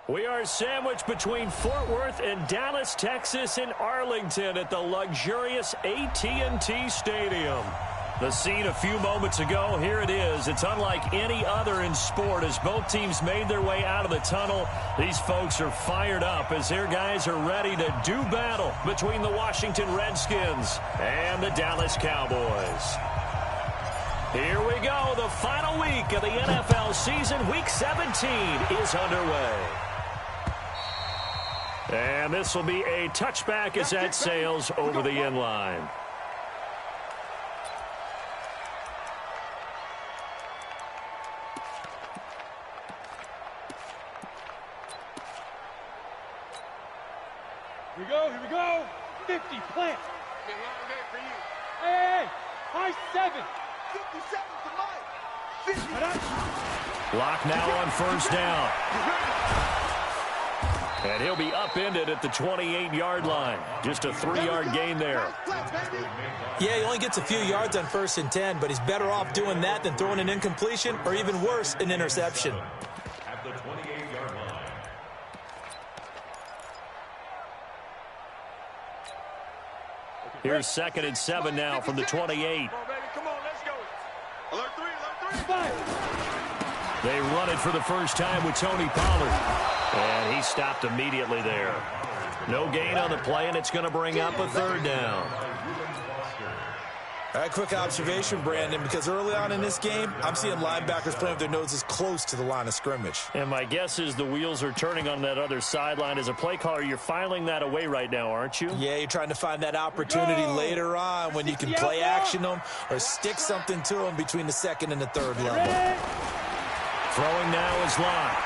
We are sandwiched between Fort Worth and Dallas, Texas, and Arlington at the luxurious AT&T Stadium. The scene a few moments ago, here it is. It's unlike any other in sport as both teams made their way out of the tunnel. These folks are fired up as their guys are ready to do battle between the Washington Redskins and the Dallas Cowboys. Here we go. The final week of the NFL season. Week 17 is underway. And this will be a touchback as that sails over the end line. Here we go. 50, plant. Hey, high 7. 57 to mine. 50. Lock now on first down. And he'll be upended at the 28-yard line. Just a 3-yard gain there. Yeah, he only gets a few yards on 1st and 10, but he's better off doing that than throwing an incompletion or even worse, an interception. At the 28-yard line. Here's 2nd and 7 now from the 28. Come on, let's go. Alert 3. They run it for the first time with Tony Pollard. And he stopped immediately there. No gain on the play, and it's going to bring up a 3rd down. All right, quick observation, Brandon, because early on in this game, I'm seeing linebackers playing with their noses close to the line of scrimmage. And my guess is the wheels are turning on that other sideline. As a play caller, you're filing that away right now, aren't you? Yeah, you're trying to find that opportunity later on when you can play action them or stick something to them between the 2nd and the 3rd level. Throwing now is Locke.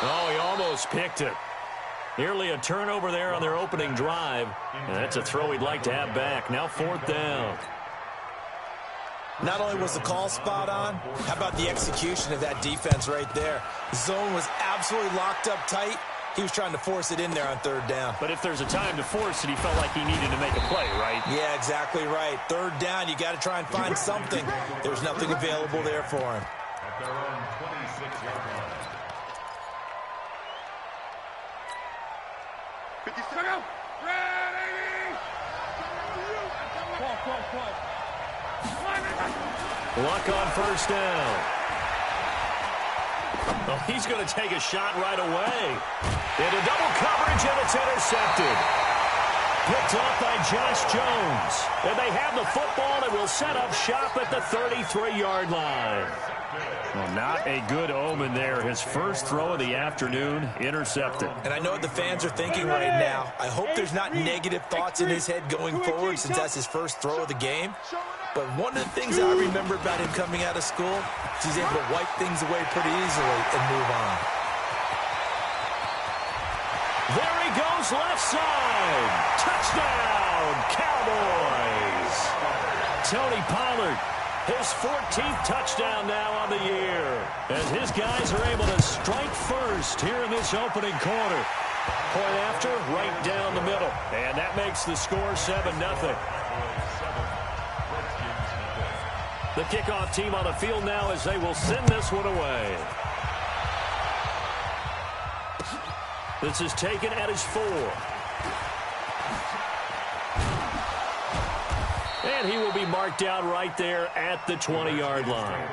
Oh, he almost picked it. Nearly a turnover there on their opening drive. And that's a throw he'd like to have back. Now 4th down. Not only was the call spot on, how about the execution of that defense right there? The zone was absolutely locked up tight. He was trying to force it in there on 3rd down. But if there's a time to force it, he felt like he needed to make a play, right? Yeah, exactly right. 3rd down, you got to try and find something. There's nothing available there for him. At their own 26-yard line. 56. Ready. Call. Luck on first down. Oh, he's going to take a shot right away. Into double coverage, and it's intercepted. Picked off by Josh Jones. And they have the football and will set up shop at the 33-yard line. Well, not a good omen there. His first throw of the afternoon, intercepted. And I know what the fans are thinking right now. I hope there's not negative thoughts in his head going forward since that's his first throw of the game. But one of the things I remember about him coming out of school is he's able to wipe things away pretty easily and move on. There he goes, left side. Touchdown, Cowboys. Tony Pollard, his 14th touchdown now on the year. As his guys are able to strike first here in this opening quarter. Point after, right down the middle. And that makes the score 7-0. The kickoff team on the field now as they will send this one away. This is taken at his 4. And he will be marked out right there at the 20-yard line.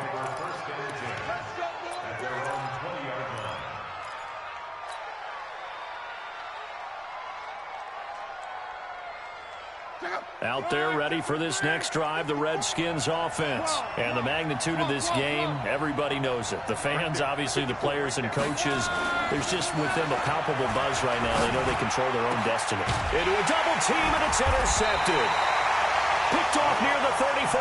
Out there ready for this next drive, the Redskins offense. And the magnitude of this game, everybody knows it. The fans, obviously the players and coaches, there's just with them a palpable buzz right now. They know they control their own destiny. Into a double team, and it's intercepted. Picked off near the 34.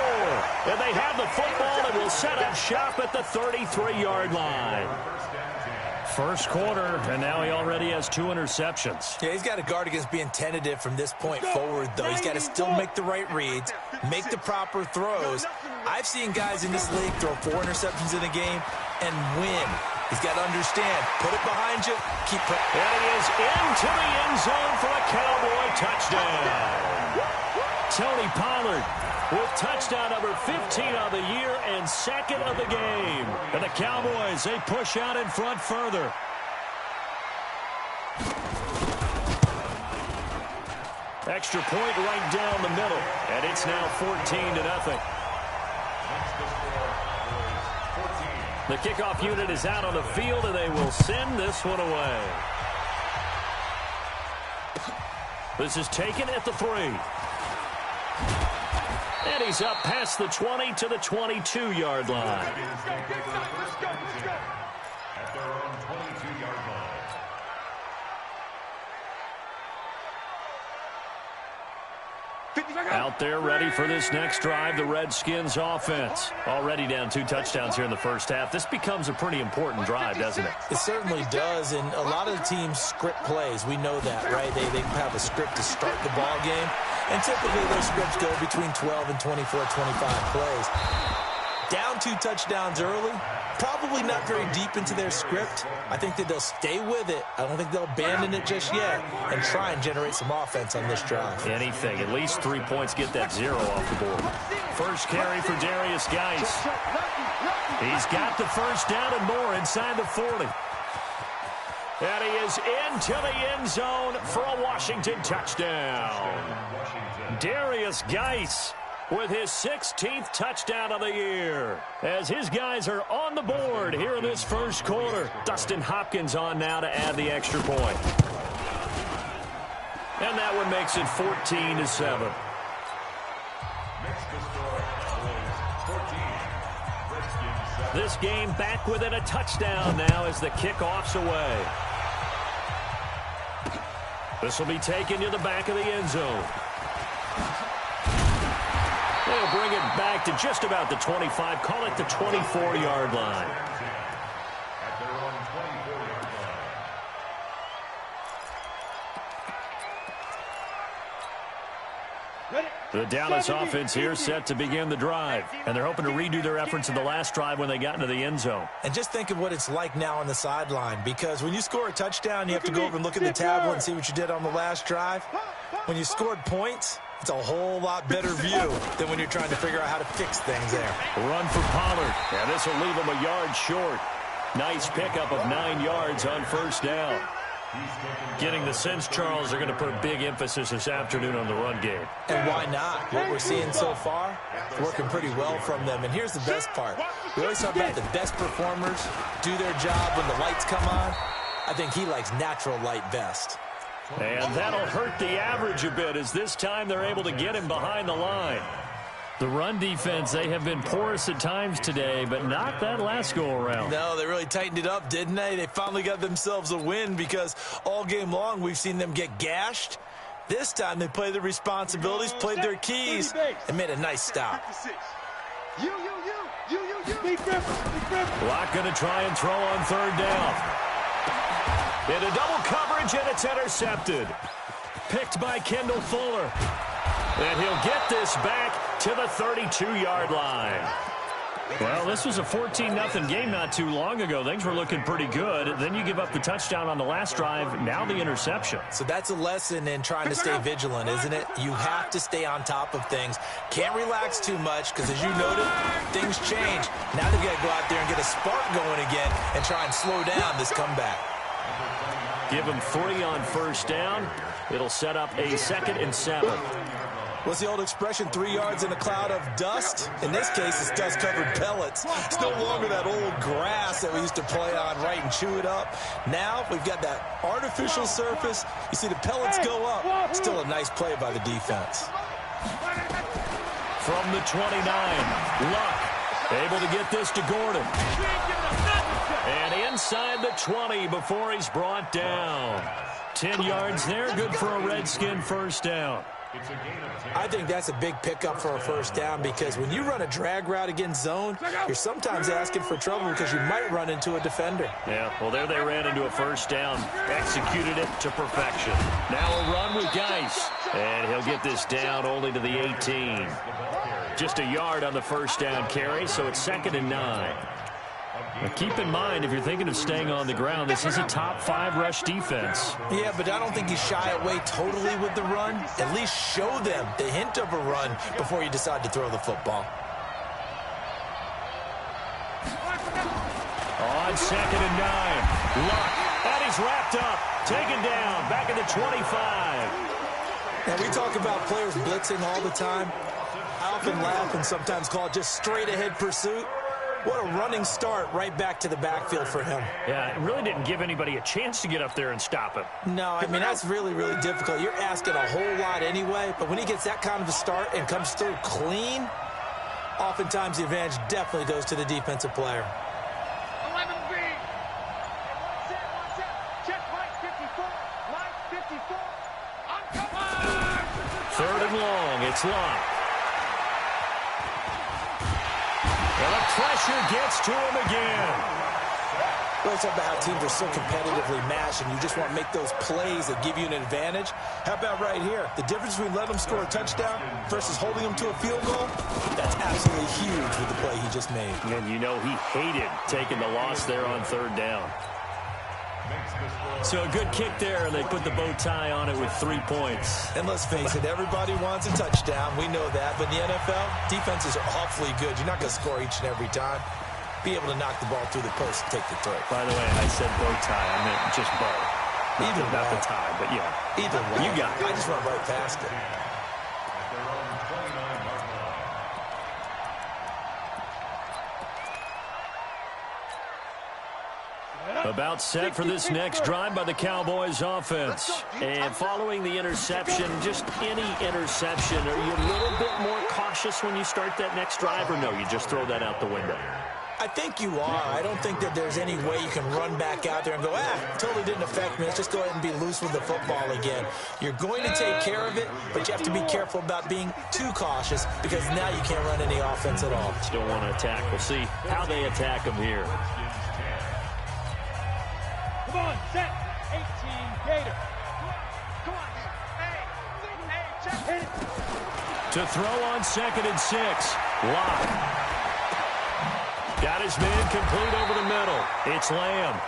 And they have the football and will set up shop at the 33-yard line. First quarter, and now he already has 2 interceptions. Yeah, he's got to guard against being tentative from this point forward, though. He's got to still make the right reads, make the proper throws. I've seen guys in this league throw 4 interceptions in a game and win. He's got to understand, put it behind you, keep it. And he is into the end zone for a Cowboy touchdown. Tony Pollard with touchdown number 15 on the year and second of the game. And the Cowboys, they push out in front further. Extra point right down the middle, and it's now 14-0. The kickoff unit is out on the field, and they will send this one away. This is taken at the 3. And he's up past the 20 to the 22-yard line. Let's go. At their own 22-yard line. Out there ready for this next drive, the Redskins offense. Already down 2 touchdowns here in the first half. This becomes a pretty important drive, doesn't it? It certainly does, and a lot of the teams script plays. We know that, right? They have a script to start the ball game, and typically those scripts go between 12 and 24, 25 plays. Down 2 touchdowns early, probably not very deep into their script. I think that they'll stay with it. I don't think they'll abandon it just yet and try and generate some offense on this drive. Anything. At least 3 points, get that 0 off the board. First carry for Darius Geis. He's got the first down and more inside the 40. And he is into the end zone for a Washington touchdown. Darius Geis with his 16th touchdown of the year, as his guys are on the board here in this first quarter. Dustin Hopkins on now to add the extra point. And that one makes it 14-7. This game back within a touchdown now as the kickoff's away. This will be taken to the back of the end zone. They'll bring it back to just about the 25. Call it the 24-yard line. At their own 24-yard line. The Dallas offense here set to begin the drive, and they're hoping to redo their efforts in the last drive when they got into the end zone. And just think of what it's like now on the sideline, because when you score a touchdown, you have to go over and look at the tablet and see what you did on the last drive. When you scored points, it's a whole lot better view than when you're trying to figure out how to fix things there. Run for Pollard. And this will leave him a yard short. Nice pickup of 9 yards on first down. Getting the sense, Charles, they're going to put a big emphasis this afternoon on the run game. And why not? What we're seeing so far, it's working pretty well from them. And here's the best part. We always talk about the best performers do their job when the lights come on. I think he likes natural light best. And that'll hurt the average a bit, as this time they're able to get him behind the line. The run defense, they have been porous at times today, but not that last go-around. No, they really tightened it up, didn't they? They finally got themselves a win, because all game long we've seen them get gashed. This time they played their responsibilities, played their keys, and made a nice stop. Block going to try and throw on third down. Into double coverage, and it's intercepted. Picked by Kendall Fuller. And he'll get this back to the 32-yard line. Well, this was a 14-0 game not too long ago. Things were looking pretty good. Then you give up the touchdown on the last drive, now the interception. So that's a lesson in trying to stay vigilant, isn't it? You have to stay on top of things. Can't relax too much, because as you noted, things change. Now they've got to go out there and get a spark going again and try and slow down this comeback. Give him 3 on first down. It'll set up a 2nd and 7. What's the old expression, 3 yards in a cloud of dust? In this case, it's dust-covered pellets. It's no longer that old grass that we used to play on, right, and chew it up. Now we've got that artificial surface. You see the pellets go up. Still a nice play by the defense. From the 29, Luck able to get this to Gordon. And inside the 20 before he's brought down. 10 yards there, good for a Redskin first down. I think that's a big pickup for a first down, because when you run a drag route against zone, you're sometimes asking for trouble because you might run into a defender. Yeah, well, there they ran into a first down, executed it to perfection. Now a run with Geis, and he'll get this down only to the 18. Just a yard on the first down carry, so it's 2nd and 9. But keep in mind, if you're thinking of staying on the ground, this is a top 5 rush defense. Yeah, but I don't think you shy away totally with the run. At least show them the hint of a run before you decide to throw the football. On 2nd and 9. Luck. And he's wrapped up. Taken down. Back at the 25. Now, we talk about players blitzing all the time. I often laugh and sometimes call it just straight-ahead pursuit. What a running start right back to the backfield for him. Yeah, it really didn't give anybody a chance to get up there and stop him. No, I mean, that's really, really difficult. You're asking a whole lot anyway, but when he gets that kind of a start and comes through clean, oftentimes the advantage definitely goes to the defensive player. 11B. Check line 54. Line 54. Uncovered. 3rd and long. It's Locke. And the pressure gets to him again. Well, it's about how teams are so competitively matched, and you just want to make those plays that give you an advantage. How about right here? The difference between letting them score a touchdown versus holding them to a field goal, that's absolutely huge with the play he just made. And you know he hated taking the loss there on 3rd down. So a good kick there, and they put the bow tie on it with 3 points. And let's face it, everybody wants a touchdown. We know that. But in the NFL, defenses are awfully good. You're not going to score each and every time. Be able to knock the ball through the post and take the throw. By the way, I said bow tie. I meant just bow. Not the tie, but yeah. Either way. You got it. I just went right past it. About set for this next drive by the Cowboys offense. And following the interception, just any interception, are you a little bit more cautious when you start that next drive, or no, you just throw that out the window? I think you are. I don't think that there's any way you can run back out there and go, totally didn't affect me. Let's just go ahead and be loose with the football again. You're going to take care of it, but you have to be careful about being too cautious because now you can't run any offense at all. Still want to attack. We'll see how they attack them here. Come on, set. 18 Gator. Come on. Hey, check. Hit it. To throw on 2nd and 6. Locke. Got his man complete over the middle. It's Lamb.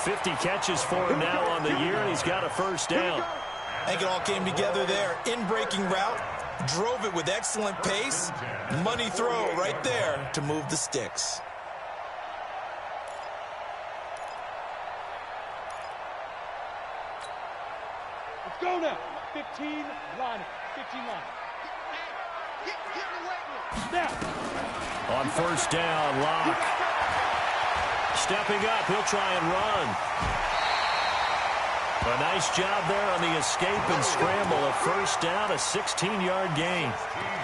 50 catches for him now on the year, and he's got a 1st down. I think it all came together there. In-breaking route. Drove it with excellent pace. Money throw right there to move the sticks. Let's go now. 15 line. 15 line. Snap. On 1st down, Locke. Stepping up, he'll try and run. A nice job there on the escape and scramble. A 1st down, a 16-yard gain.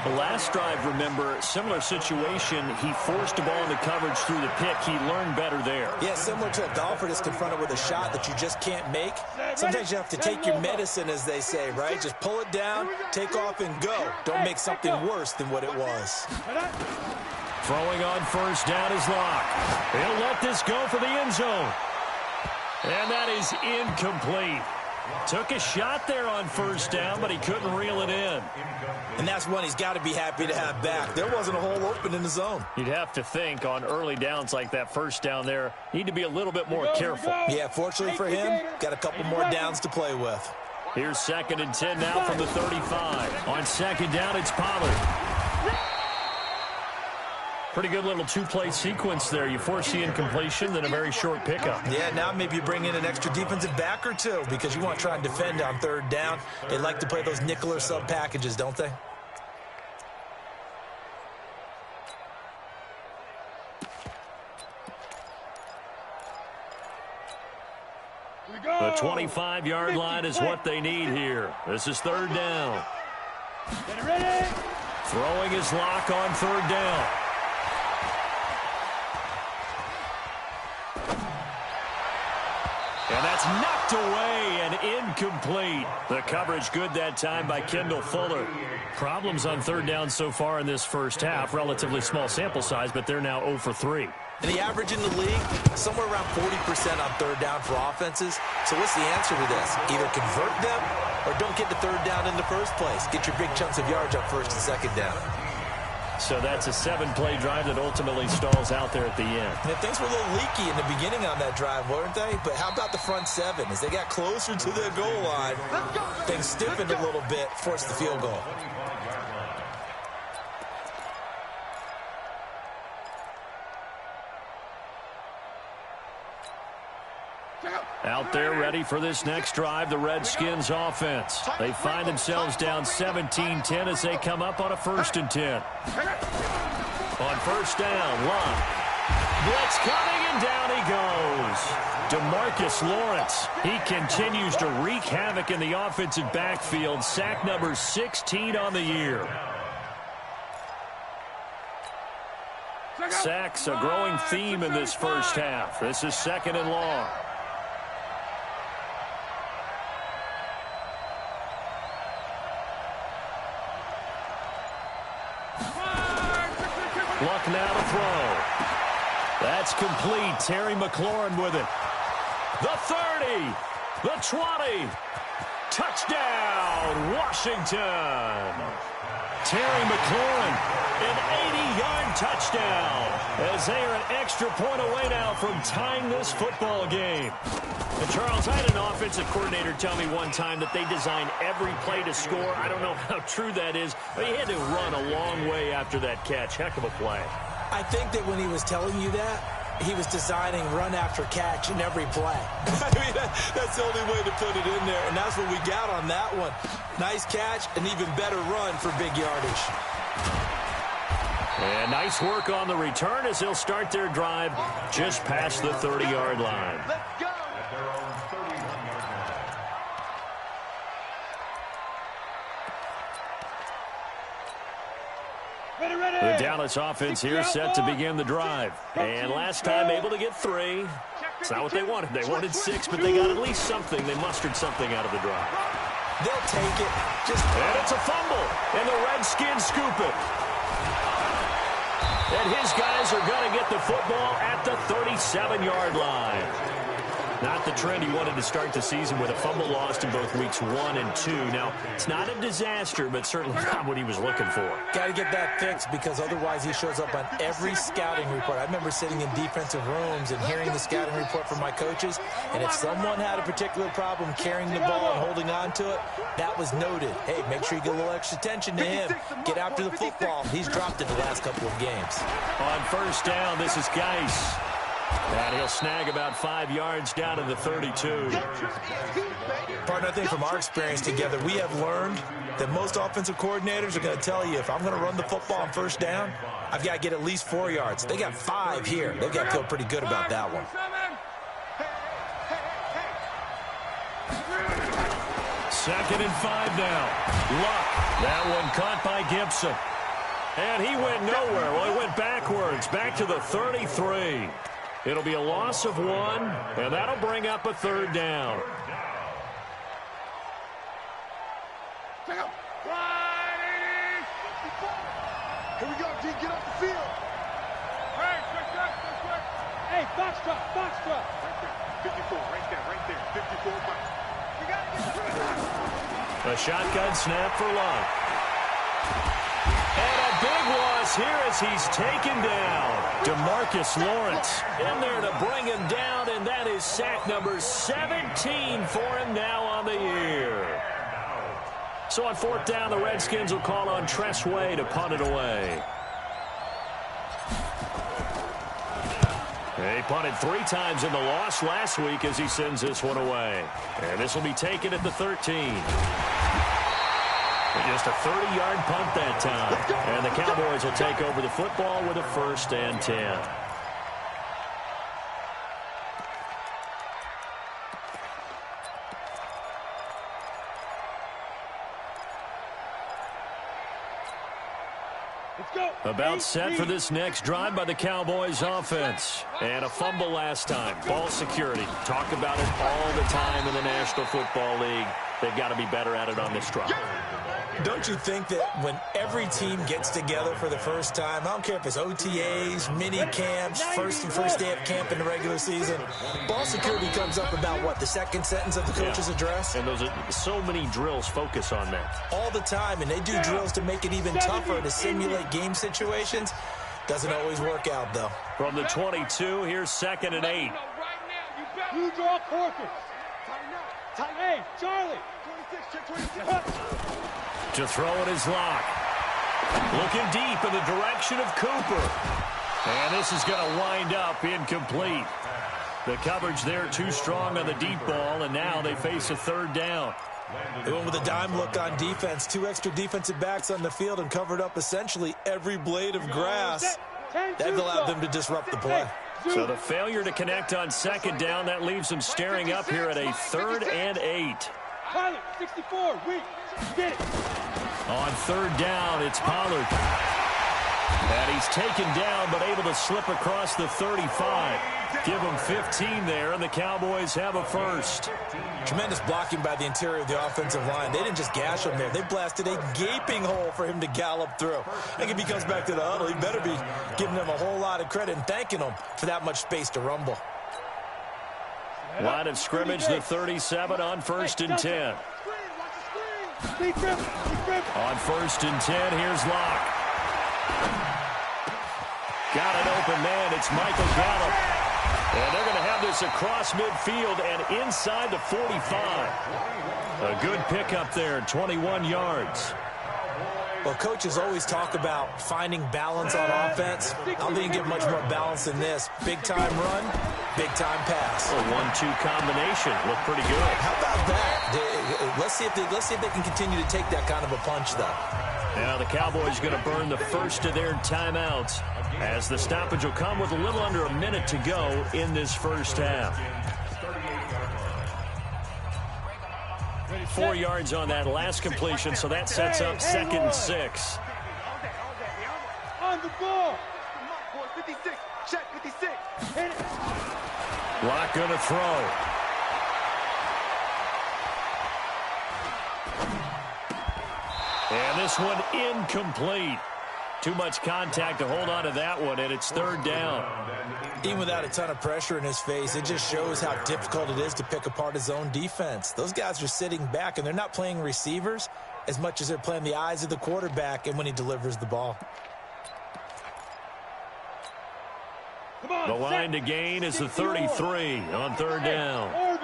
The last drive, remember, similar situation. He forced the ball into coverage through the pick. He learned better there. Yeah, similar to a golfer that's confronted with a shot that you just can't make. Sometimes you have to take your medicine, as they say, right? Just pull it down, take off, and go. Don't make something worse than what it was. Throwing on 1st down is Locke. He'll let this go for the end zone. And that is incomplete. Took a shot there on 1st down, but he couldn't reel it in. And that's one he's got to be happy to have back. There wasn't a hole open in the zone. You'd have to think on early downs like that 1st down there, need to be a little bit more careful. Yeah, fortunately for him, got a couple more downs to play with. Here's 2nd and 10 now from the 35. On 2nd down, it's Pollard. Pretty good little 2-play sequence there. You force the incompletion, then a very short pickup. Yeah, now maybe you bring in an extra defensive back or two because you want to try and defend on 3rd down. They like to play those nickel or sub packages, don't they? The 25-yard line is what they need here. This is 3rd down. Get ready. Throwing his Locke on 3rd down. And that's knocked away and incomplete. The coverage good that time by Kendall Fuller. Problems on 3rd down so far in this 1st half. Relatively small sample size, but they're now 0 for 3. And the average in the league, somewhere around 40% on 3rd down for offenses. So what's the answer to this? Either convert them or don't get to 3rd down in the first place. Get your big chunks of yards on 1st and 2nd down. So that's a 7-play drive that ultimately stalls out there at the end. And things were a little leaky in the beginning on that drive, weren't they? But how about the front 7? As they got closer to the goal line, things stiffened a little bit, forced the field goal. Out there ready for this next drive, the Redskins offense. They find themselves down 17-10 as they come up on a 1st and 10. On first down, Locke. Blitz coming, and down he goes. DeMarcus Lawrence. He continues to wreak havoc in the offensive backfield. Sack number 16 on the year. Sacks a growing theme in this first half. This is 2nd and long. Luck now to throw. That's complete. Terry McLaurin with it. The 30. The 20. Touchdown, Washington. Terry McLaurin, an 80-yard touchdown, as they are an extra point away now from tying this football game. And Charles, I had an offensive coordinator tell me one time that they design every play to score. I don't know how true that is, but he had to run a long way after that catch. Heck of a play. I think that when he was telling you that, he was designing run after catch in every play. I mean, that's the only way to put it in there, and that's what we got on that one. Nice catch, an even better run for big yardage. And nice work on the return as they'll start their drive just past the 30-yard line. Let's go. At their own 31-yard line. The Dallas offense here set to begin the drive. And last time able to get 3. It's not what they wanted. They wanted 6, but they got at least something. They mustered something out of the drive. They'll take it. And it's a fumble. And the Redskins scoop it. And his guys are going to get the football at the 37-yard line. Not the trend he wanted to start the season with, a fumble lost in both weeks 1 and 2. Now, it's not a disaster, but certainly not what he was looking for. Got to get that fixed, because otherwise he shows up on every scouting report. I remember sitting in defensive rooms and hearing the scouting report from my coaches, and if someone had a particular problem carrying the ball and holding on to it, that was noted. Hey, make sure you get a little extra attention to him. Get after the football. He's dropped it the last couple of games. On first down, this is Geis. And he'll snag about 5 yards down in the 32. Partner, I think from our experience together, we have learned that most offensive coordinators are going to tell you, if I'm going to run the football on first down, I've got to get at least 4 yards. They got 5 here. They've got to feel pretty good about that one. 2nd and 5 now. Luck. That one caught by Gibson. And he went nowhere. Well, he went backwards, back to the 33. It'll be a loss of 1, and that'll bring up a 3rd down. Here we go, D. Get off the field. Hey, quick. Hey, box drop. Right there. 54, right there. 54, box. You got to get A shotgun snap for Luck. And a big loss here as he's taken down. DeMarcus Lawrence in there to bring him down, and that is sack number 17 for him now on the year. So on 4th down, the Redskins will call on Tress Way to punt it away. He punted 3 times in the loss last week as he sends this one away. And this will be taken at the 13. Just a 30-yard punt that time. And the Cowboys will take over the football with a 1st and 10. About set for this next drive by the Cowboys offense. And a fumble last time. Ball security. Talk about it all the time in the National Football League. They've got to be better at it on this drive. Don't you think that when every team gets together for the first time, I don't care if it's OTAs, mini camps, first day of camp in the regular season, ball security comes up about what, the second sentence of the coach's address? And those are so many drills focus on that. All the time, and they do drills to make it even tougher to simulate game situations. Doesn't always work out, though. From the 22, here's 2nd and 8. You draw quarters. Hey, Charlie. 26. To throw it is Locke. Looking deep in the direction of Cooper. And this is going to wind up incomplete. The coverage there too strong on the deep ball, and now they face a 3rd down. They went with a dime look on defense. 2 extra defensive backs on the field and covered up essentially every blade of grass. That allowed them to disrupt the play. So the failure to connect on 2nd down, that leaves them staring up here at a 3rd and 8. Pollard, 64, weak. Get it. On 3rd down, it's Pollard. And he's taken down, but able to slip across the 35. Give him 15 there, and the Cowboys have a 1st. Tremendous blocking by the interior of the offensive line. They didn't just gash him there. They blasted a gaping hole for him to gallop through. I think if he comes back to the huddle, he better be giving them a whole lot of credit and thanking them for that much space to rumble. Line of scrimmage, the 37 on 1st and 10. On 1st and 10, here's Locke. Got an open man. It's Michael Gallup. And they're going to have this across midfield and inside the 45. A good pickup there, 21 yards. Well, coaches always talk about finding balance on offense. I don't think you get much more balance than this. Big-time run, big-time pass. A 1-2 combination. Look pretty good. How about that? Let's see if they can continue to take that kind of a punch, though. Now the Cowboys going to burn the first of their timeouts, as the stoppage will come with a little under a minute to go in this first half. 4 yards on that last completion, so that sets up 2nd and 6. On the ball. 56. Check 56. Hit it. Locke going to throw. And this one incomplete. Too much contact to hold on to that one, and it's 3rd down. Even without a ton of pressure in his face, it just shows how difficult it is to pick apart his own defense. Those guys are sitting back, and they're not playing receivers as much as they're playing the eyes of the quarterback and when he delivers the ball. The line to gain is the 33 on 3rd down.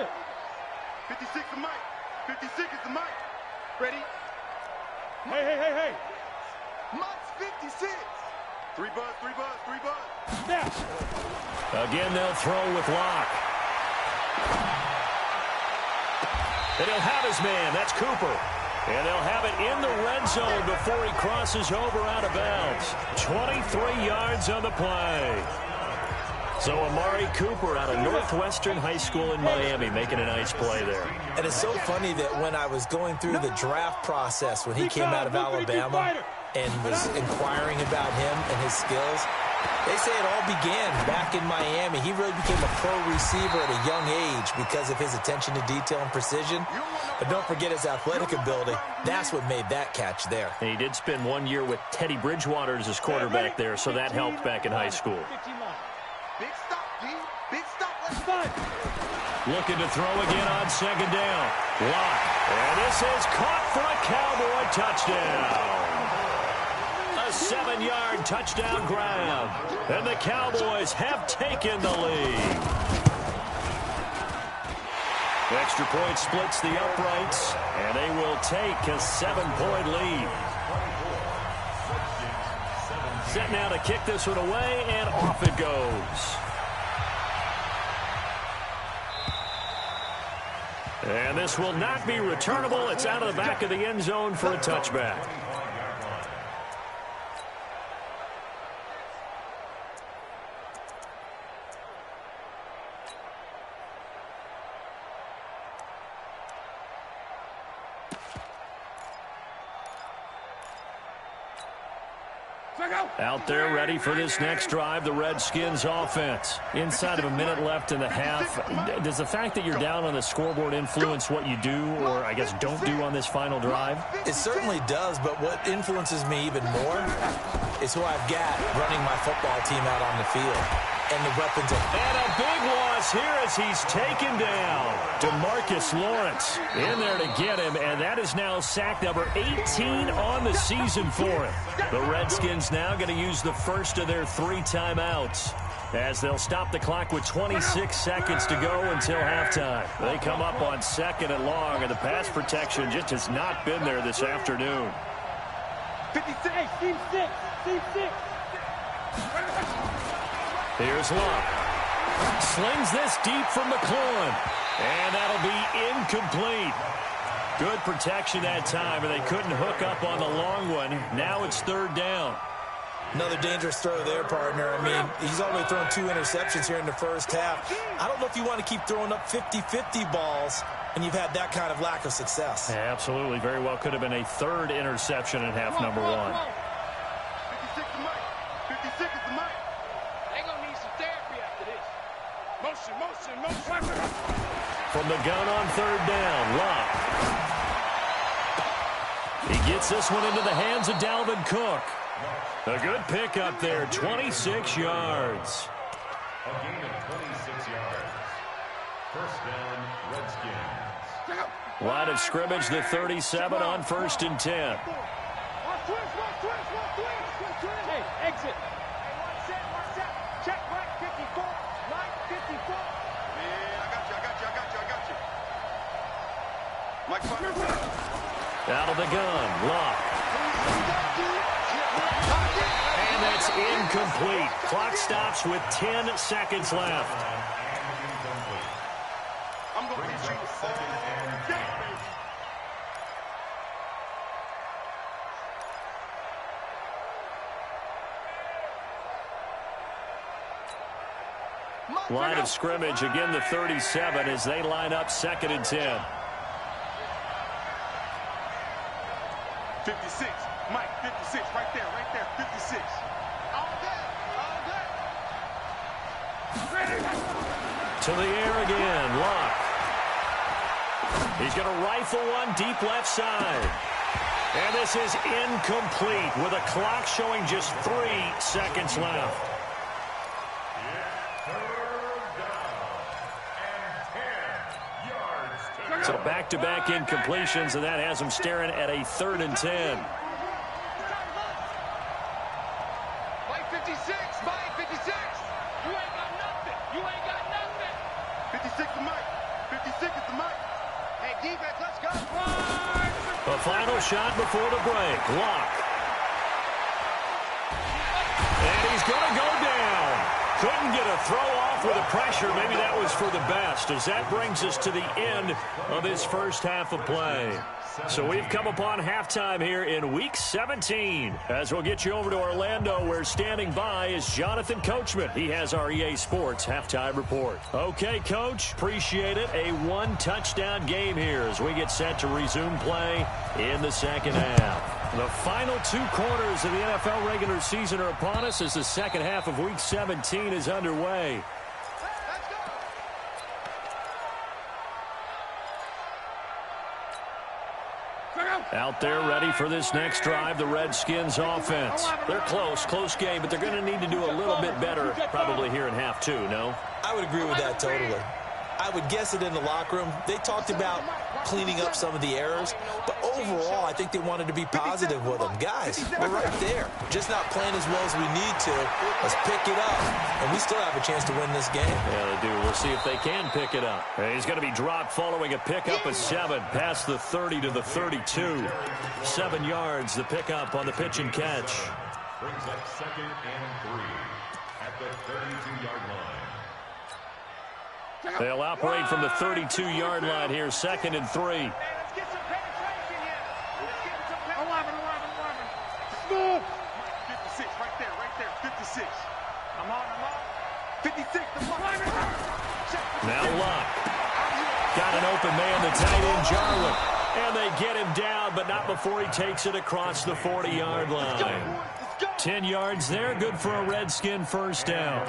56 is Mike. 56 is the Mike. Ready? Hey. Mike's 56. 3 buzz. Snap. Again, they'll throw with Locke. And he'll have his man. That's Cooper. And they'll have it in the red zone before he crosses over out of bounds. 23 yards on the play. So Amari Cooper out of Northwestern High School in Miami making a nice play there. And it's so funny that when I was going through the draft process when he came out of Alabama and was inquiring about him and his skills, they say it all began back in Miami. He really became a pro receiver at a young age because of his attention to detail and precision. But don't forget his athletic ability. That's what made that catch there. And he did spend 1 year with Teddy Bridgewater as his quarterback there, so that helped back in high school. Big stop, D. Big stop. Let's go. Looking to throw again on 2nd down. Locke. And this is caught for a Cowboy touchdown. A 7-yard touchdown grab. And the Cowboys have taken the lead. Extra point splits the uprights, and they will take a 7-point lead. Set now to kick this one away, and off it goes. And this will not be returnable. It's out of the back of the end zone for a touchback. Out there ready for this next drive, the Redskins offense. Inside of a minute left in the half. Does the fact that you're down on the scoreboard influence what you do, or I guess don't do on this final drive? It certainly does, but what influences me even more is who I've got running my football team out on the field. And the weapons. And a big loss here as he's taken down. DeMarcus Lawrence in there to get him, and that is now sack number 18 on the season for him. The Redskins now going to use the first of their 3 timeouts as they'll stop the clock with 26 seconds to go until halftime. They come up on 2nd and long, and the pass protection just has not been there this afternoon. 56, team 6, team 6. Here's Luck. Slings this deep from McClellan. And that'll be incomplete. Good protection that time, and they couldn't hook up on the long one. Now it's 3rd down. Another dangerous throw there, partner. I mean, he's already thrown 2 interceptions here in the first half. I don't know if you want to keep throwing up 50-50 balls, and you've had that kind of lack of success. Yeah, absolutely. Very well could have been a 3rd interception in half number 1. 56 is Mike. 56 is the Mike. They're going to need some therapy after this. Motion. From the gun on 3rd down, Luck. He gets this one into the hands of Dalvin Cook. A good pickup there, 26 yards. A gain of 26 yards. First down, Redskins. Line of scrimmage, the 37 on 1st and 10. Hey, exit. Check right, 54. Mike, 54. Man, I got you. Mike, fire. Out of the gun, Luck. And that's incomplete. Clock stops with 10 seconds left. I'm going to hit you all day. Line of scrimmage, again the 37 as they line up 2nd and 10. 56. Mike, 56. Right there. 56. All day. To the air again, Luck. He's going to rifle one deep left side. And this is incomplete with a clock showing just 3 seconds left. So back-to-back incompletions, and that has him staring at a 3rd and 10. Mike 56, Mike 56. You ain't got nothing. 56 is Mike. 56 is the Mike. Hey, defense, let's go. A final shot before the break. Luck. And he's going to go down. Couldn't get a throw off with the pressure. Maybe that was for the best, as that brings us to the end of this first half of play. So we've come upon halftime here in Week 17. As we'll get you over to Orlando, where standing by is Jonathan Coachman. He has our EA Sports halftime report. Okay, Coach, appreciate it. A 1-touchdown game here as we get set to resume play in the 2nd half. The final 2 quarters of the NFL regular season are upon us as the 2nd half of Week 17 is underway. Out there ready for this next drive, the Redskins offense. They're close game, but they're going to need to do a little bit better probably here in half 2, no? I would agree with that totally. I would guess it in the locker room. They talked about cleaning up some of the errors, but overall, I think they wanted to be positive with them. Guys, we're right there. Just not playing as well as we need to. Let's pick it up, and we still have a chance to win this game. Yeah, they do. We'll see if they can pick it up. He's going to be dropped following a pickup of 7, past the 30 to the 32. 7 yards, the pickup on the pitch and catch. Brings up 2nd and 3 at the 32-yard line. They'll operate from the 32-yard line here, 2nd and 3. Let's get some penetration here. Let's get some penetration. 11. 56, right there. 56. I'm on. 56, the Mike. Now Luck. Got an open man, the tight end, Jarwin. And they get him down, but not before he takes it across the 40-yard line. 10 yards there, good for a Redskin first down.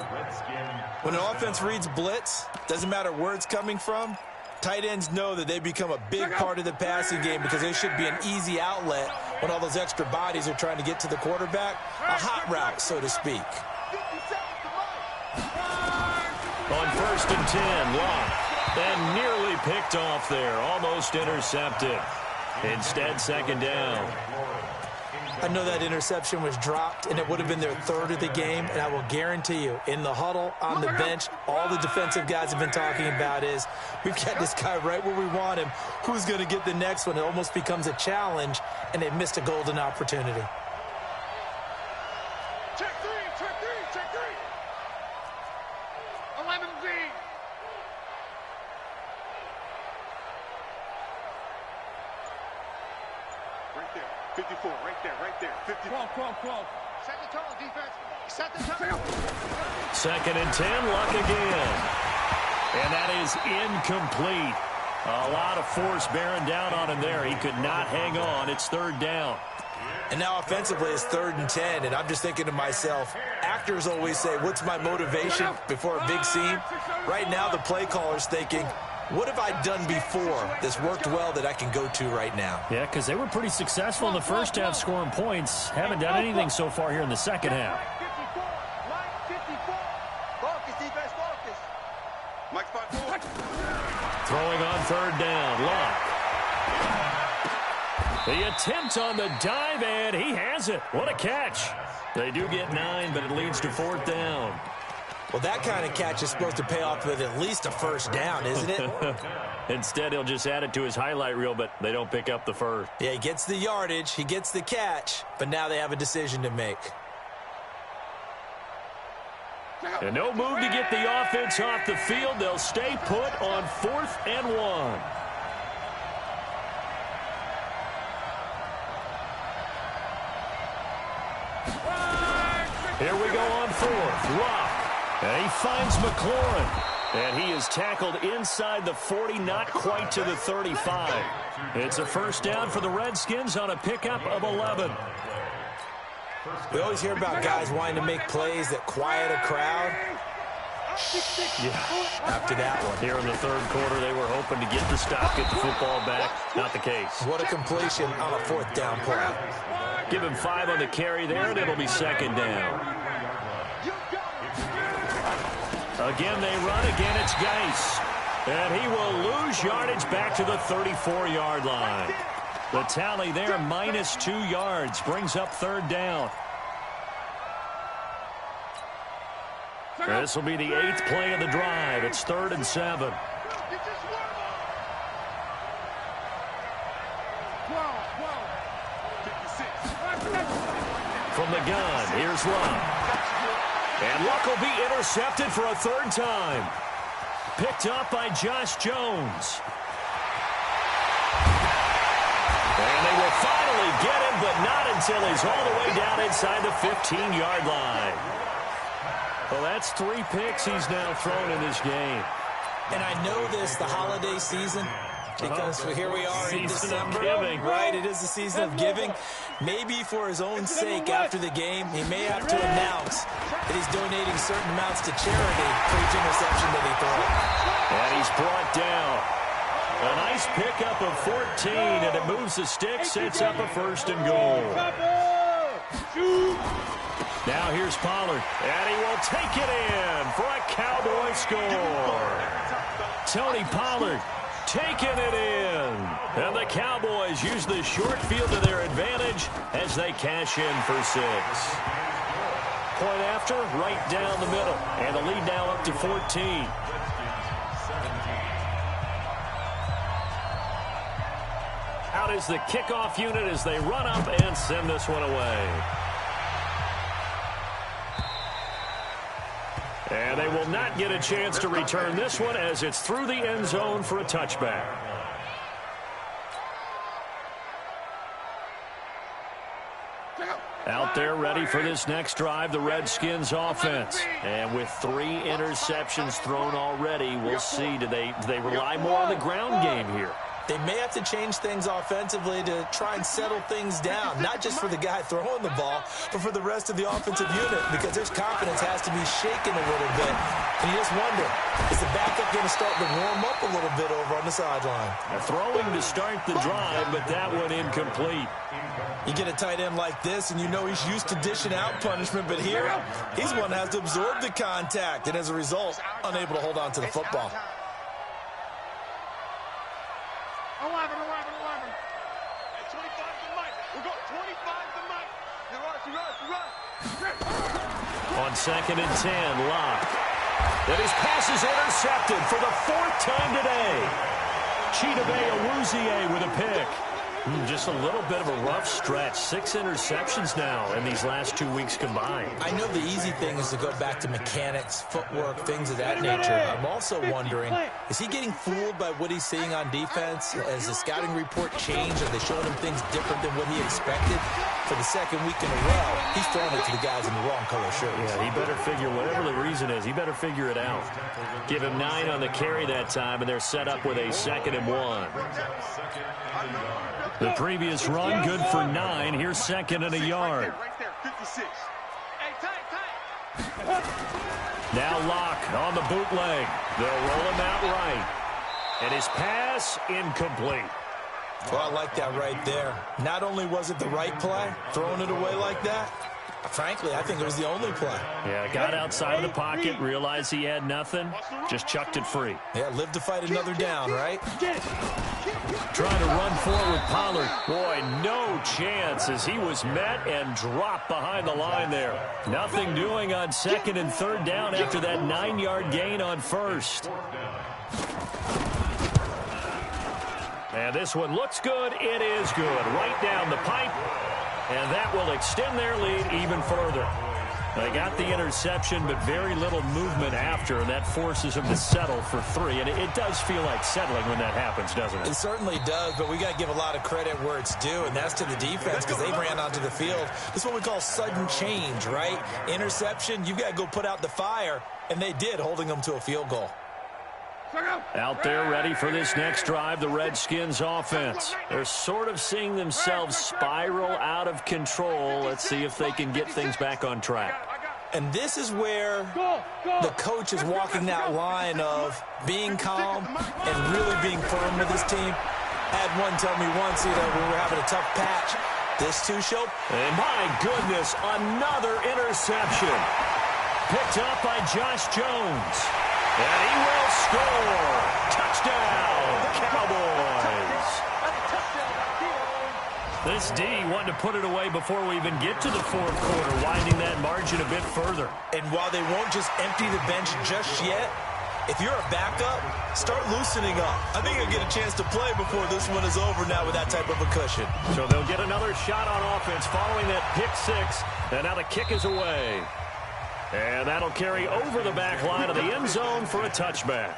When an offense reads blitz, doesn't matter where it's coming from, tight ends know that they become a big part of the passing game because they should be an easy outlet when all those extra bodies are trying to get to the quarterback. A hot route, so to speak. On 1st and 10, Locke. And nearly picked off there, almost intercepted. Instead, 2nd down. I know that interception was dropped, and it would have been their 3rd of the game, and I will guarantee you, in the huddle, on the bench, all the defensive guys have been talking about is, we've got this guy right where we want him. Who's going to get the next one? It almost becomes a challenge, and they missed a golden opportunity. Check three. 11B. Right there. 54, right there. 50. 12. Set the tone, defense. Set the tone. 2nd and 10, Luck again. And that is incomplete. A lot of force bearing down on him there. He could not hang on. It's 3rd down. And now offensively it's 3rd and 10, and I'm just thinking to myself, actors always say, what's my motivation before a big scene? Right now the play caller's thinking, what have I done before that's worked well that I can go to right now? Yeah, because they were pretty successful in the first half scoring points. Haven't done anything so far here in the second half. 54. Focus, defense, focus. Mike spot 4. Throwing on 3rd down, Locke. The attempt on the dive, and he has it. What a catch. They do get 9, but it leads to 4th down. Well, that kind of catch is supposed to pay off with at least a 1st down, isn't it? Instead, he'll just add it to his highlight reel, but they don't pick up the first. Yeah, he gets the yardage, he gets the catch, but now they have a decision to make. And no move to get the offense off the field. They'll stay put on 4th and 1. Here we go on 4th. Rock. And he finds McLaurin. And he is tackled inside the 40, not quite to the 35. It's a 1st down for the Redskins on a pickup of 11. We always hear about guys wanting to make plays that quiet a crowd. Yeah, after that one. Here in the 3rd quarter, they were hoping to get the stop, get the football back. Not the case. What a completion on a 4th down play. Give him 5 on the carry there, and it'll be 2nd down. Again, they run. Again, it's Geis. And he will lose yardage back to the 34-yard line. The tally there, minus 2 yards, brings up 3rd down. This will be the 8th play of the drive. It's 3rd and 7. From the gun, here's Luck. And Luck will be intercepted for a 3rd time. Picked up by Josh Jones. And they will finally get him, but not until he's all the way down inside the 15-yard line. Well, that's 3 picks he's now thrown in this game. And I know this, the holiday season, because here we are in December, right? It is the season of giving. Maybe for his own sake after the game, he may have to announce that he's donating certain amounts to charity for each interception that he throws. And he's brought down. A nice pickup of 14, and it moves the stick, sets up a 1st and goal. Now here's Pollard, and he will take it in for a Cowboy score. Tony Pollard taking it in. And the Cowboys use the short field to their advantage as they cash in for 6. Point after, right down the middle. And the lead now up to 14. Out is the kickoff unit as they run up and send this one away. And they will not get a chance to return this one as it's through the end zone for a touchback. Out there ready for this next drive, the Redskins offense. And with 3 interceptions thrown already, we'll see. Do they rely more on the ground game here? They may have to change things offensively to try and settle things down, not just for the guy throwing the ball, but for the rest of the offensive unit, because their confidence has to be shaken a little bit. And you just wonder, is the backup going to start to warm up a little bit over on the sideline? Throwing to start the drive, but that one incomplete. You get a tight end like this, and you know he's used to dishing out punishment, but here, he's one that has to absorb the contact, and as a result, unable to hold on to the football. 11. At 25 to Mike. We'll go 25 to Mike. Run. On 2nd and 10, Locke. And his pass is intercepted for the 4th time today. Chidobe Awuzie with a pick. Just a little bit of a rough stretch. 6 interceptions now in these last 2 weeks combined. I know the easy thing is to go back to mechanics, footwork, things of that nature. I'm also wondering, is he getting fooled by what he's seeing on defense? Has the scouting report changed? Are they showing him things different than what he expected? For the 2nd week in a row, he's throwing it to the guys in the wrong color shirts. Yeah, he better figure, whatever the reason is, he better figure it out. Give him 9 on the carry that time, and they're set up with a 2nd and 1. The previous run, good for 9. Here's 2nd and a yard. Right there, 56. Hey, tight. Now Locke on the bootleg. They'll roll him out right. And his pass, incomplete. Well, I like that right there. Not only was it the right play, throwing it away like that, frankly, I think it was the only play. Yeah, got outside of the pocket, realized he had nothing, just chucked it free. Yeah, live to fight another down, right? Trying to run forward with Pollard. Boy, no chance as he was met and dropped behind the line there. Nothing doing on 2nd and 3rd down after that 9-yard gain on 1st. And this one looks good. It is good. Right down the pipe. And that will extend their lead even further. They got the interception, but very little movement after, and that forces them to settle for 3. And it does feel like settling when that happens, doesn't it? It certainly does, but we got to give a lot of credit where it's due, and that's to the defense because they ran onto the field. This is what we call sudden change, right? Interception, you've got to go put out the fire, and they did, holding them to a field goal. Out there ready for this next drive, the Redskins offense. They're sort of seeing themselves spiral out of control. Let's see if they can get things back on track. And this is where the coach is walking that line of being calm and really being firm with his team. I had one tell me once, when we were having a tough patch, this too shall. And my goodness, another interception. Picked up by Josh Jones. And he will score. Touchdown, Cowboys. This D wanted to put it away before we even get to the 4th quarter, widening that margin a bit further. And while they won't just empty the bench just yet, if you're a backup, start loosening up. I think you'll get a chance to play before this one is over now with that type of a cushion. So they'll get another shot on offense following that pick 6. And now the kick is away. And that'll carry over the back line of the end zone for a touchback.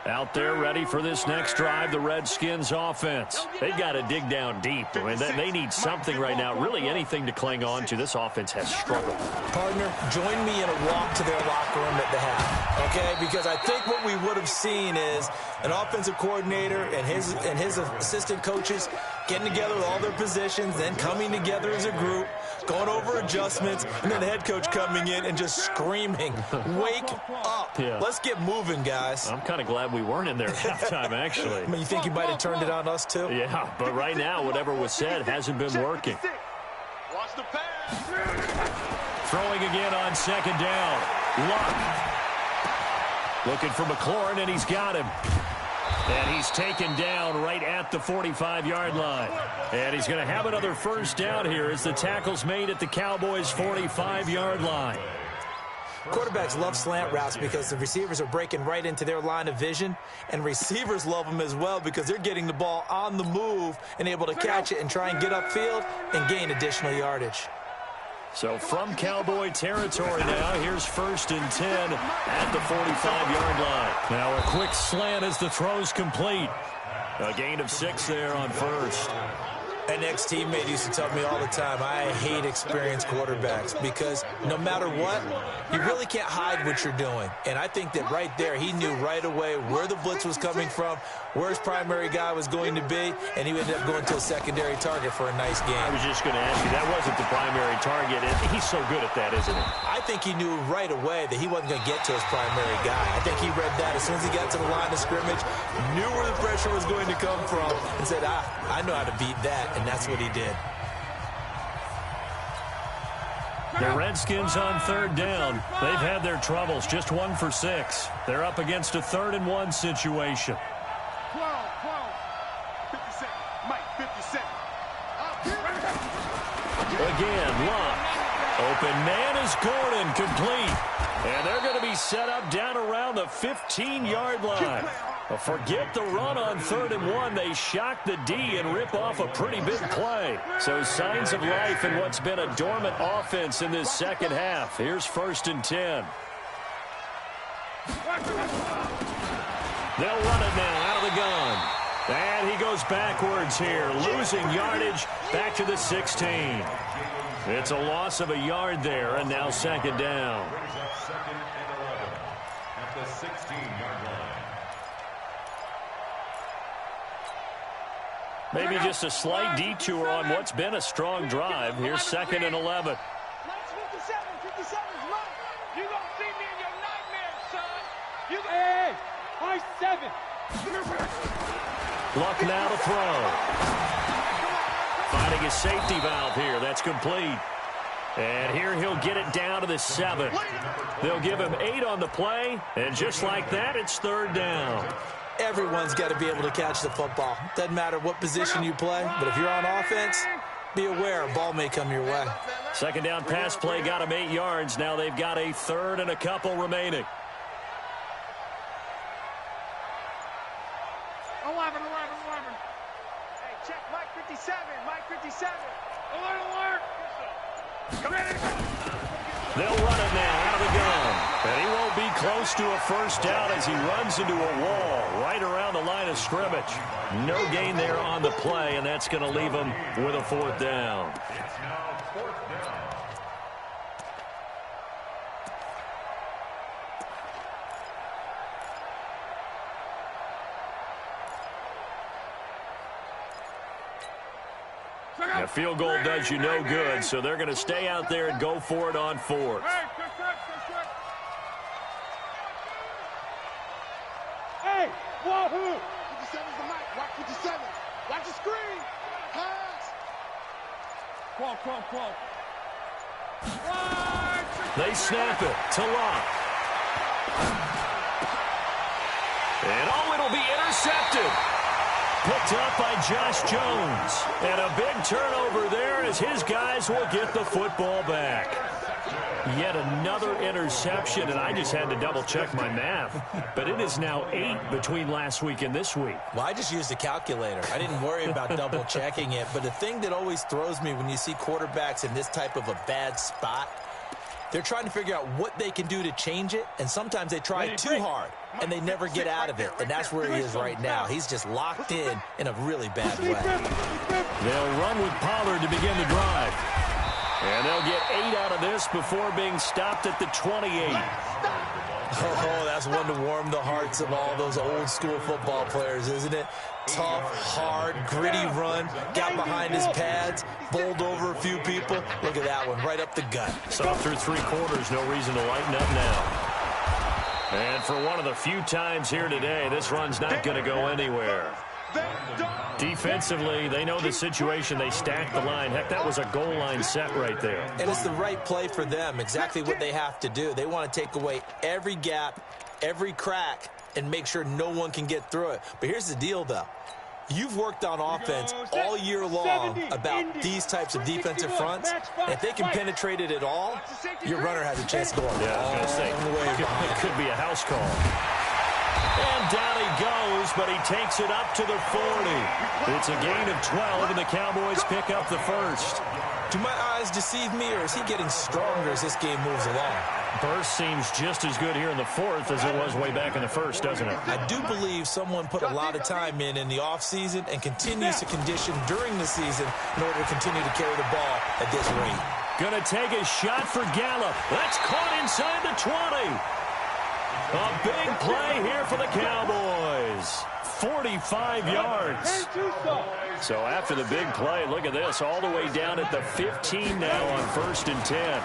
Out there ready for this next drive, the Redskins offense. They've got to dig down deep. I mean, they need something right now, really anything to cling on to. This offense has struggled. Partner, join me in a walk to their locker room at the half, okay? Because I think what we would have seen is an offensive coordinator and his assistant coaches getting together with all their positions, then coming together as a group, going over adjustments, and then the head coach coming in and just screaming, wake up. Yeah. Let's get moving, guys. I'm kind of glad we weren't in there at halftime, actually. I mean, you think you might have turned it on us, too? Yeah, but right now, whatever was said hasn't been working. Watch the pass. Throwing again on 2nd down. Luck. Looking for McLaurin, and he's got him. And he's taken down right at the 45-yard line. And he's going to have another 1st down here as the tackle's made at the Cowboys' 45-yard line. Quarterbacks love slant routes because the receivers are breaking right into their line of vision, and receivers love them as well because they're getting the ball on the move and able to catch it and try and get upfield and gain additional yardage. So from Cowboy territory now, here's 1st and 10 at the 45-yard line. Now a quick slant as the throw's complete. A gain of 6 there on 1st. An ex-teammate used to tell me all the time, I hate experienced quarterbacks because no matter what, you really can't hide what you're doing. And I think that right there, he knew right away where the blitz was coming from, where his primary guy was going to be, and he ended up going to a secondary target for a nice game. I was just going to ask you, that wasn't the primary target. He's so good at that, isn't he? I think he knew right away that he wasn't going to get to his primary guy. I think he read that as soon as he got to the line of scrimmage, knew where the pressure was going to come from, and said, I know how to beat that, and that's what he did. The Redskins on third down. They've had their troubles, just 1 for 6. They're up against a 3rd-and-1 situation. 12, 57, Mike, 57. Again, Locke. Open man is Gordon, complete. And they're going to be set up down around the 15-yard line. Forget the run on 3rd-and-1. They shock the D and rip off a pretty big play. So signs of life in what's been a dormant offense in this second half. Here's 1st and 10. They'll run it now out of the gun. And he goes backwards here, losing yardage back to the 16. It's a loss of a yard there, and now 2nd down. Brings up 2nd and 11 at the 16-yard line. Maybe just a slight detour on what's been a strong drive. Here's 2nd and 11. 57's mine. You gonna see me in your nightmares, son. Hey, my 7. Luck now to throw. Finding a safety valve here. That's complete. And here he'll get it down to the 7. They'll give him 8 on the play. And just like that, it's 3rd down. Everyone's got to be able to catch the football. Doesn't matter what position you play, but if you're on offense, be aware a ball may come your way. 2nd down pass play got him 8 yards. Now they've got a 3rd and a couple remaining. 11. Hey, check Mike 57. Mike 57. Alert. They'll run it now out of the gun. And he won't be close to a 1st down as he runs into a wall right around the line of scrimmage. No gain there on the play, and that's going to leave him with a 4th down. It's now 4th down. A field goal does you no good, so they're going to stay out there and go for it on 4th. Hey, wahoo! 57's the mic. Watch 57. Watch the screen. Pass. Qual. They snap it to Locke. And it'll be intercepted. Picked up by Josh Jones. And a big turnover there as his guys will get the football back. Yet another interception, and I just had to double-check my math. But it is now 8 between last week and this week. Well, I just used a calculator. I didn't worry about double-checking it. But the thing that always throws me when you see quarterbacks in this type of a bad spot, they're trying to figure out what they can do to change it, and sometimes they try too hard, and they never get out of it, and that's where he is right now. He's just locked in a really bad way. They'll run with Pollard to begin the drive. And they'll get 8 out of this before being stopped at the 28. Oh, that's one to warm the hearts of all those old-school football players, isn't it? Tough, hard, gritty run, got behind his pads, bowled over a few people. Look at that one, right up the gut. So through 3 quarters, no reason to lighten up now. And for one of the few times here today, this run's not going to go anywhere. Defensively, they know the situation. They stack the line. Heck, that was a goal line set right there. And it's the right play for them, exactly what they have to do. They want to take away every gap, every crack, and make sure no one can get through it. But here's the deal, though. You've worked on offense all year long about these types of defensive fronts. And if they can penetrate it at all, your runner has a chance to go on. Yeah, I was going to say, it could be a house call. And down he goes, but he takes it up to the 40. It's a gain of 12, and the Cowboys pick up the 1st. Do my eyes deceive me, or is he getting stronger as this game moves along? Burst seems just as good here in the fourth as it was way back in the first, doesn't it? I do believe someone put a lot of time in the offseason and continues to condition during the season in order to continue to carry the ball at this rate. Going to take a shot for Gallup. That's caught inside the 20. A big play here for the Cowboys. 45 yards. So after the big play, look at this, all the way down at the 15 now on 1st and 10.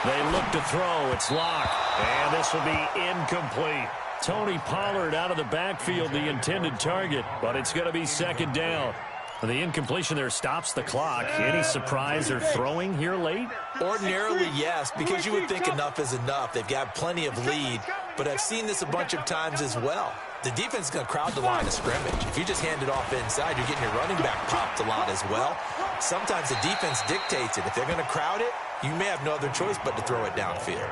They look to throw. It's locked. And this will be incomplete. Tony Pollard out of the backfield, the intended target, but it's going to be 2nd down. The incompletion there stops the clock. Any surprise they're throwing here late? Ordinarily, yes, because you would think enough is enough. They've got plenty of lead, but I've seen this a bunch of times as well. The defense is going to crowd the line of scrimmage. If you just hand it off inside, you're getting your running back popped a lot as well. Sometimes the defense dictates it. If they're going to crowd it, you may have no other choice but to throw it downfield.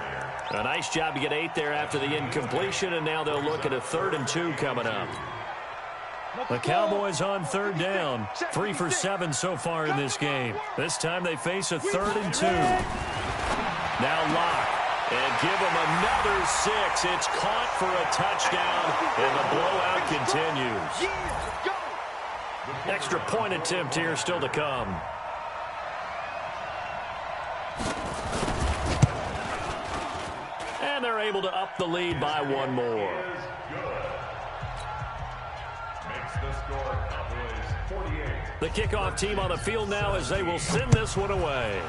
A nice job to get 8 there after the incompletion, and now they'll look at a 3rd and 2 coming up. The Cowboys on 3rd down. 3 for 7 so far in this game. This time they face a 3rd and 2. Now Locke. And give them another 6. It's caught for a touchdown, and the blowout continues. Extra point attempt here still to come. And they're able to up the lead by 1 more. The kickoff team on the field now as they will send this one away.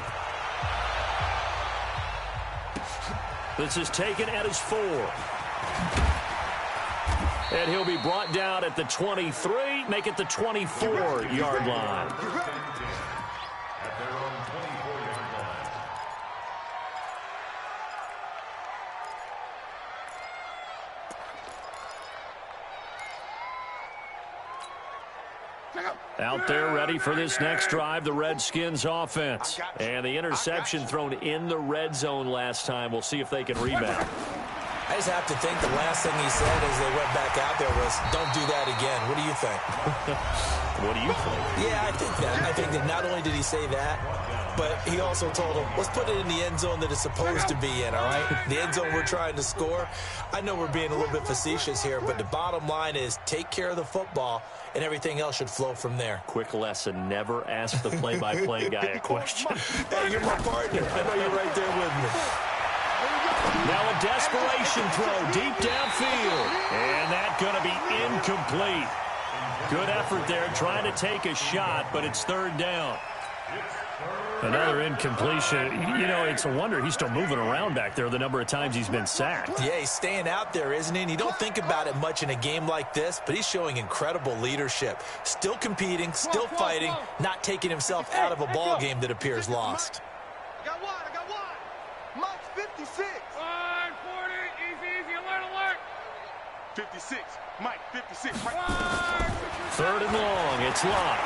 This is taken at his 4. And he'll be brought down at the 23, make it the 24-yard line. Out there ready for this next drive, the Redskins offense. And the interception thrown in the red zone last time. We'll see if they can rebound. I just have to think the last thing he said as they went back out there was, don't do that again. What do you think? What do you think? Yeah, I think that. I think that not only did he say that, but he also told him, let's put it in the end zone that it's supposed to be in, all right? The end zone we're trying to score. I know we're being a little bit facetious here, but the bottom line is take care of the football, and everything else should flow from there. Quick lesson, never ask the play-by-play guy a question. Hey, you're my partner. I know you're right there with me. Now a desperation throw deep downfield. And that's going to be incomplete. Good effort there trying to take a shot, but it's 3rd down. Another incompletion. You know, it's a wonder he's still moving around back there the number of times he's been sacked. Yeah, he's staying out there, isn't he? And you don't think about it much in a game like this, but he's showing incredible leadership. Still competing, still fighting, not taking himself out of a ball game that appears lost. I got one. Mike's 56. 56. Mike, 56. Mike. 3rd and long. It's locked.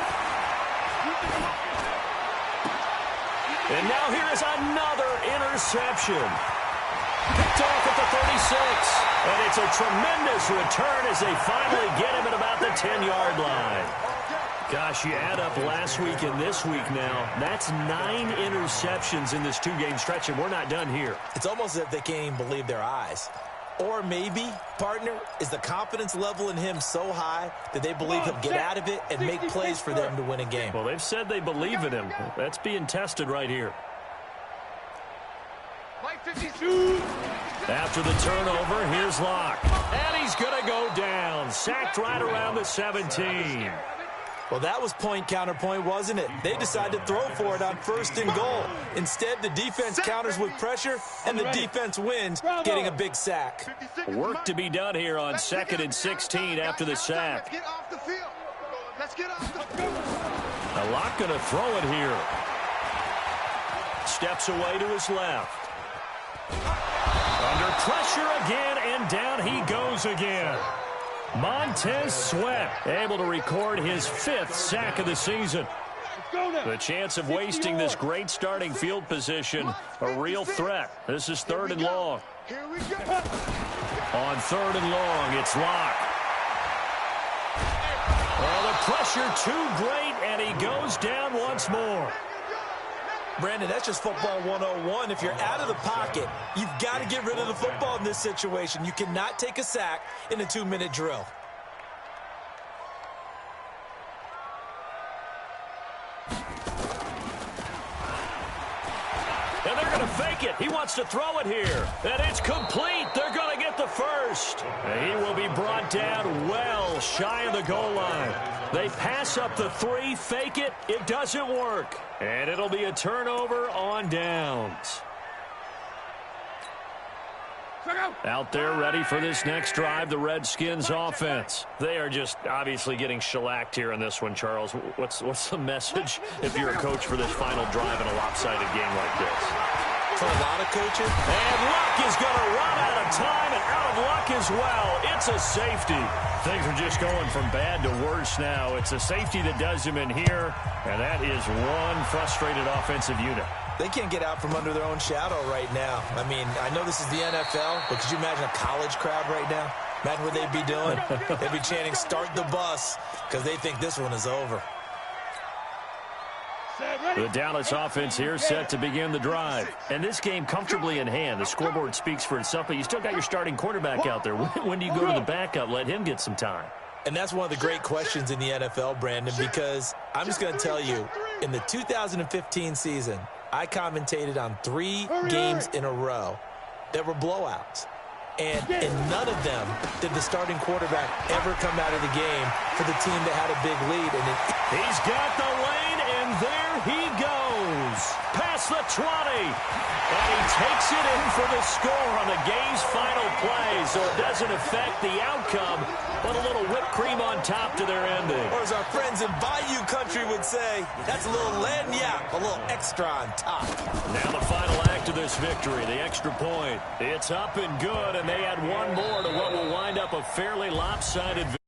And now here is another interception. Picked off at the 36. And it's a tremendous return as they finally get him at about the 10-yard line. Gosh, you add up last week and this week now. That's 9 interceptions in this 2-game stretch, and we're not done here. It's almost as if they can't even believe their eyes. Or maybe, partner, is the confidence level in him so high that they believe he'll get out of it and make plays for them to win a game. Well, they've said they believe in him. That's being tested right here. After the turnover, here's Locke. And he's going to go down. Sacked right around the 17. Well, that was point counterpoint, wasn't it? They decided to throw for it on 1st and goal. Instead, the defense counters with pressure, and the defense wins, getting a big sack. Work to be done here on 2nd and 16 after the sack. Let's get off the field. Let's get off the field. A lot going to throw it here. Steps away to his left. Under pressure again, and down he goes again. Montez Sweat able to record his 5th sack of the season. The chance of wasting this great starting field position, a real threat. This is 3rd and long. On 3rd and long, it's Locke. Well, the pressure too great, and he goes down once more. Brandon, that's just football 101. If you're out of the pocket, you've got to get rid of the football in this situation. You cannot take a sack in a 2-minute drill. And they're going to fake it. He wants to throw it here. And it's complete. They're going to get the first. And he will be brought down well shy of the goal line. They pass up the 3, fake it. It doesn't work. And it'll be a turnover on downs. Out there ready for this next drive, the Redskins offense. They are just obviously getting shellacked here in this one, Charles. What's the message if you're a coach for this final drive in a lopsided game like this? For a lot of coaches. And Luck is going to run out of time and out of luck as well. It's a safety. Things are just going from bad to worse now. It's a safety that does him in here, and that is one frustrated offensive unit. They can't get out from under their own shadow right now. I mean, I know this is the NFL, but could you imagine a college crowd right now? Imagine what they'd be doing. They'd be chanting, "Start the bus," because they think this one is over. The Dallas offense here set to begin the drive. And this game comfortably in hand. The scoreboard speaks for itself, but you still got your starting quarterback out there. When do you go to the backup? Let him get some time. And that's one of the great questions in the NFL, Brandon, because I'm just going to tell you, in the 2015 season, I commentated on 3 games in a row that were blowouts. And in none of them did the starting quarterback ever come out of the game for the team that had a big lead. And he's got the lane, and there he goes. Past the 20. And he takes it in for the score on the game's final play. So it doesn't affect the outcome, but a little whipped cream on top to their ending. Or as our friends in Bayou Country would say, that's a little lagniappe, a little extra on top. Now the final act of this victory, the extra point. It's up and good, and they add one more to what will wind up a fairly lopsided victory.